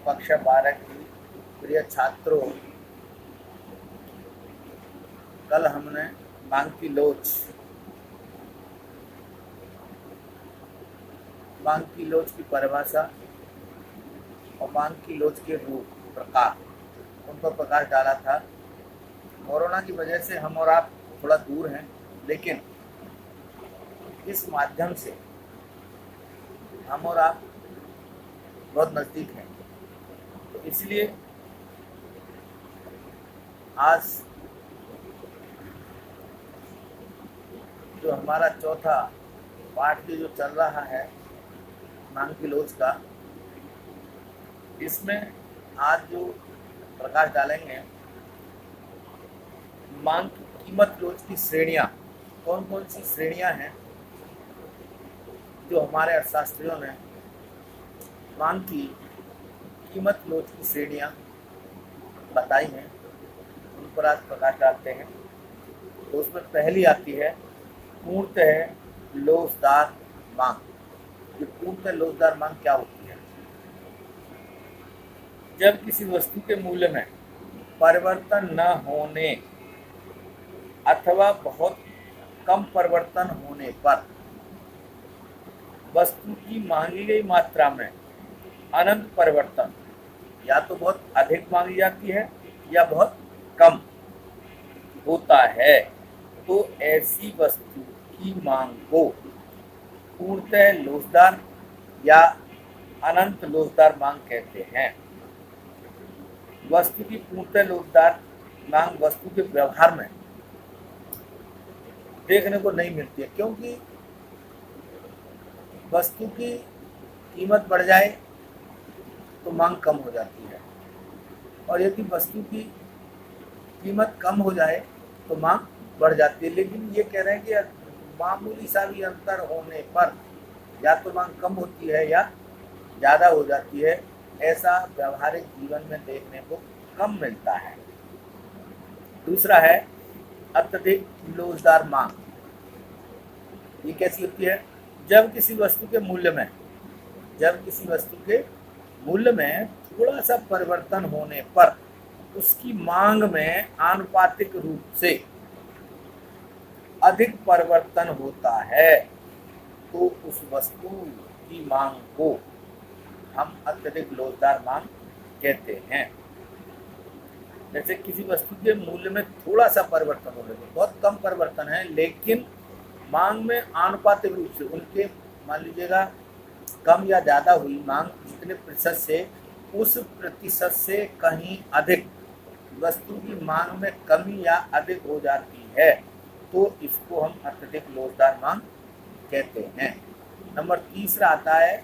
कक्षा 12 की प्रिय छात्रों, कल हमने मांग की लोच की परिभाषा और मांग की लोच के रूप प्रकार उन पर प्रकाश डाला था। कोरोना की वजह से हम और आप थोड़ा दूर हैं, लेकिन इस माध्यम से हम और आप बहुत नज़दीक हैं। तो इसलिए आज जो हमारा चौथा पाठ जो चल रहा है मांग की लोच का, इसमें आज जो प्रकाश डालेंगे मांग की कीमत लोच की श्रेणियाँ, कौन कौन सी श्रेणियाँ हैं जो हमारे अर्थशास्त्रियों ने मांग की कीमत लोच की श्रेणियाँ बताई हैं, उन पर आज प्रकाश डालते हैं। तो उसमें पहली आती है पूर्णतः लोचदार मांग। ये पूर्णतः लोचदार मांग क्या होती है? जब किसी वस्तु के मूल्य में परिवर्तन न होने अथवा बहुत कम परिवर्तन होने पर वस्तु की मांगी गई मात्रा में अनंत परिवर्तन या तो बहुत अधिक मांगी जाती है या बहुत कम होता है, तो ऐसी वस्तु की मांग को पूर्णतः लोचदार या अनंत लोचदार मांग कहते हैं। वस्तु की पूर्णतः लोचदार मांग वस्तु के व्यवहार में देखने को नहीं मिलती है, क्योंकि वस्तु की कीमत बढ़ जाए तो मांग कम हो जाती है, और यदि वस्तु की कीमत कम हो जाए तो मांग बढ़ जाती है। लेकिन ये कह रहे हैं कि मामूली सा भी अंतर होने पर या तो मांग कम होती है या ज़्यादा हो जाती है। ऐसा व्यवहारिक जीवन में देखने को कम मिलता है। दूसरा है अत्यधिक लोचदार मांग। ये कैसी होती है? जब किसी वस्तु के मूल्य में थोड़ा सा परिवर्तन होने पर उसकी मांग में आनुपातिक रूप से अधिक परिवर्तन होता है, तो उस वस्तु की मांग को हम अत्यधिक लोचदार मांग कहते हैं। जैसे किसी वस्तु के मूल्य में थोड़ा सा परिवर्तन हो रहा है, बहुत कम परिवर्तन है, लेकिन मांग में आनुपातिक रूप से उनके मान लीजिएगा कम या ज़्यादा हुई मांग जितने प्रतिशत से, उस प्रतिशत से कहीं अधिक वस्तु की मांग में कमी या अधिक हो जाती है, तो इसको हम अत्यधिक लोचदार मांग कहते हैं। नंबर तीसरा आता है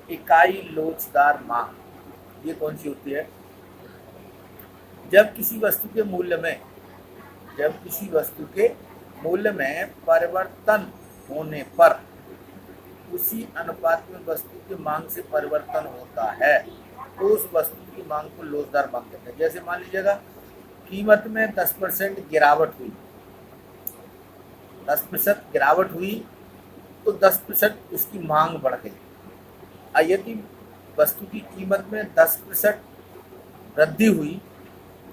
इकाई लोचदार मांग। ये कौन सी होती है? जब किसी वस्तु के मूल्य में परिवर्तन होने पर उसी अनुपात में वस्तु की मांग से परिवर्तन होता है, तो उस वस्तु की मांग को लोचदार मांग कहते हैं। जैसे मान लीजिएगा कीमत में 10% गिरावट हुई, 10% गिरावट हुई तो 10% इसकी मांग बढ़ गई। यदि वस्तु की कीमत में 10% वृद्धि हुई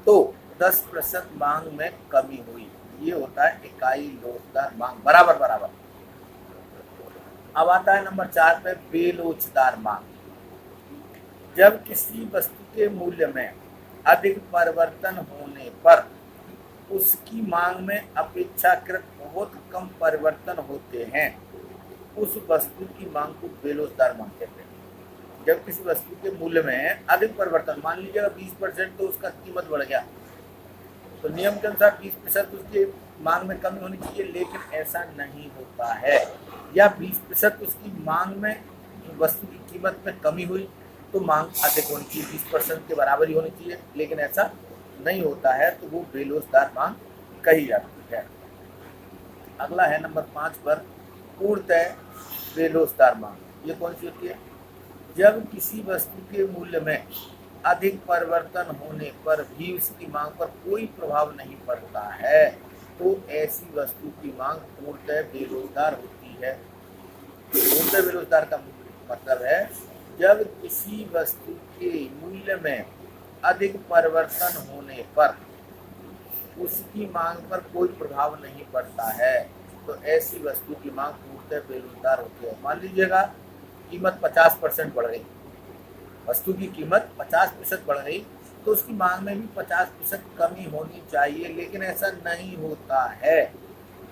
तो 10% मांग में कमी हुई। ये होता है इकाई लोचदार मांग, बराबर बराबर। अब आता है नंबर 4 पे बेलोचदार मांग। जब किसी वस्तु के मूल्य में अधिक परिवर्तन होने पर उसकी मांग में अपेक्षाकृत बहुत कम परिवर्तन होते हैं, उस वस्तु की मांग को बेलोचदार मांग कहते हैं। जब किसी वस्तु के मूल्य में अधिक परिवर्तन, मान लीजिएगा 20% तो उसका कीमत बढ़ गया, तो नियम के अनुसार 20% उसकी मांग में कमी होनी चाहिए, लेकिन ऐसा नहीं होता है। या 20% उसकी मांग में वस्तु की कीमत में कमी हुई तो मांग अधिक होनी चाहिए, 20% के बराबर ही होनी चाहिए, लेकिन ऐसा नहीं होता है, तो वो बेलोचदार मांग कही जाती है। अगला है नंबर 5 पर पूर्णतः बेलोचदार मांग। ये कौन सी होती है? जब किसी वस्तु के मूल्य में अधिक परिवर्तन होने पर भी उसकी मांग पर कोई प्रभाव नहीं पड़ता है, तो ऐसी वस्तु की मांग पूर्णतः बेरोजगार होती है। पूर्णतः बेरोजगार का मतलब है जब किसी वस्तु के मूल्य में अधिक परिवर्तन होने पर उसकी मांग पर कोई प्रभाव नहीं पड़ता है, तो ऐसी वस्तु की मांग पूर्णतः बेरोजगार होती है। मान लीजिएगा कीमत 50% बढ़ गई, वस्तु की कीमत 50% बढ़ गई, तो उसकी मांग में भी 50% कमी होनी चाहिए, लेकिन ऐसा नहीं होता है।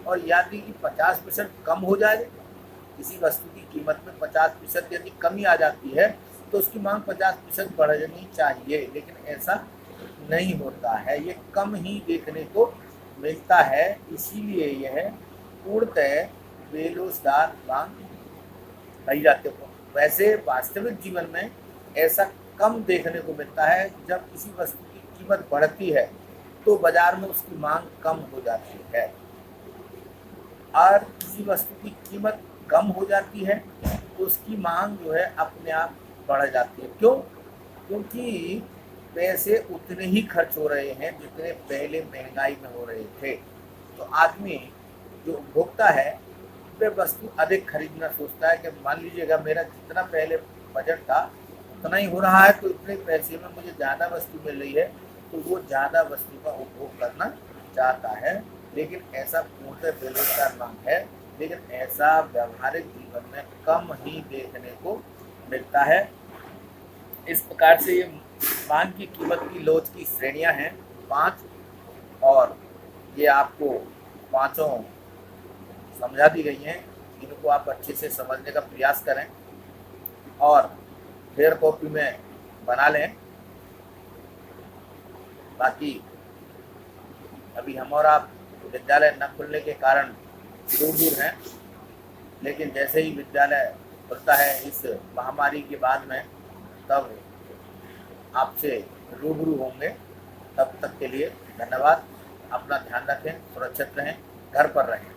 और यदि 50% कम हो जाए, किसी वस्तु की कीमत में 50% यदि कमी आ जाती है, तो उसकी मांग 50% बढ़नी चाहिए, लेकिन ऐसा नहीं होता है, ये कम ही देखने को मिलता है। इसीलिए यह पूर्णतः बेरोजगार मांग कही जाती है। वैसे वास्तविक जीवन में ऐसा कम देखने को मिलता है। जब किसी वस्तु की कीमत बढ़ती है तो बाजार में उसकी मांग कम हो जाती है, और किसी वस्तु की कीमत कम हो जाती है तो उसकी मांग जो है अपने आप बढ़ जाती है। क्यों? क्योंकि पैसे उतने ही खर्च हो रहे हैं जितने पहले महंगाई में हो रहे थे। तो आदमी जो उपभोक्ता है वह वस्तु अधिक खरीदना सोचता है कि मान लीजिएगा मेरा जितना पहले बजट था उतना ही हो रहा है, तो इतने पैसे में मुझे ज़्यादा वस्तु मिल रही है, तो वो ज़्यादा वस्तु का उपभोग करना चाहता है। लेकिन ऐसा पूर्णतः बेरोजगार मांग है, लेकिन ऐसा व्यवहारिक जीवन में कम ही देखने को मिलता है। इस प्रकार से ये मांग की कीमत की लोच की श्रेणियां हैं 5, और ये आपको पांचों समझा दी गई हैं। इनको आप अच्छे से समझने का प्रयास करें और फेयर कॉपी में बना लें। बाकी अभी हम और आप विद्यालय न खुलने के कारण दूर दूर हैं, लेकिन जैसे ही विद्यालय खुलता है इस महामारी के बाद में, तब आपसे रूबरू होंगे। तब तक के लिए धन्यवाद। अपना ध्यान रखें, सुरक्षित रहें, घर पर रहें।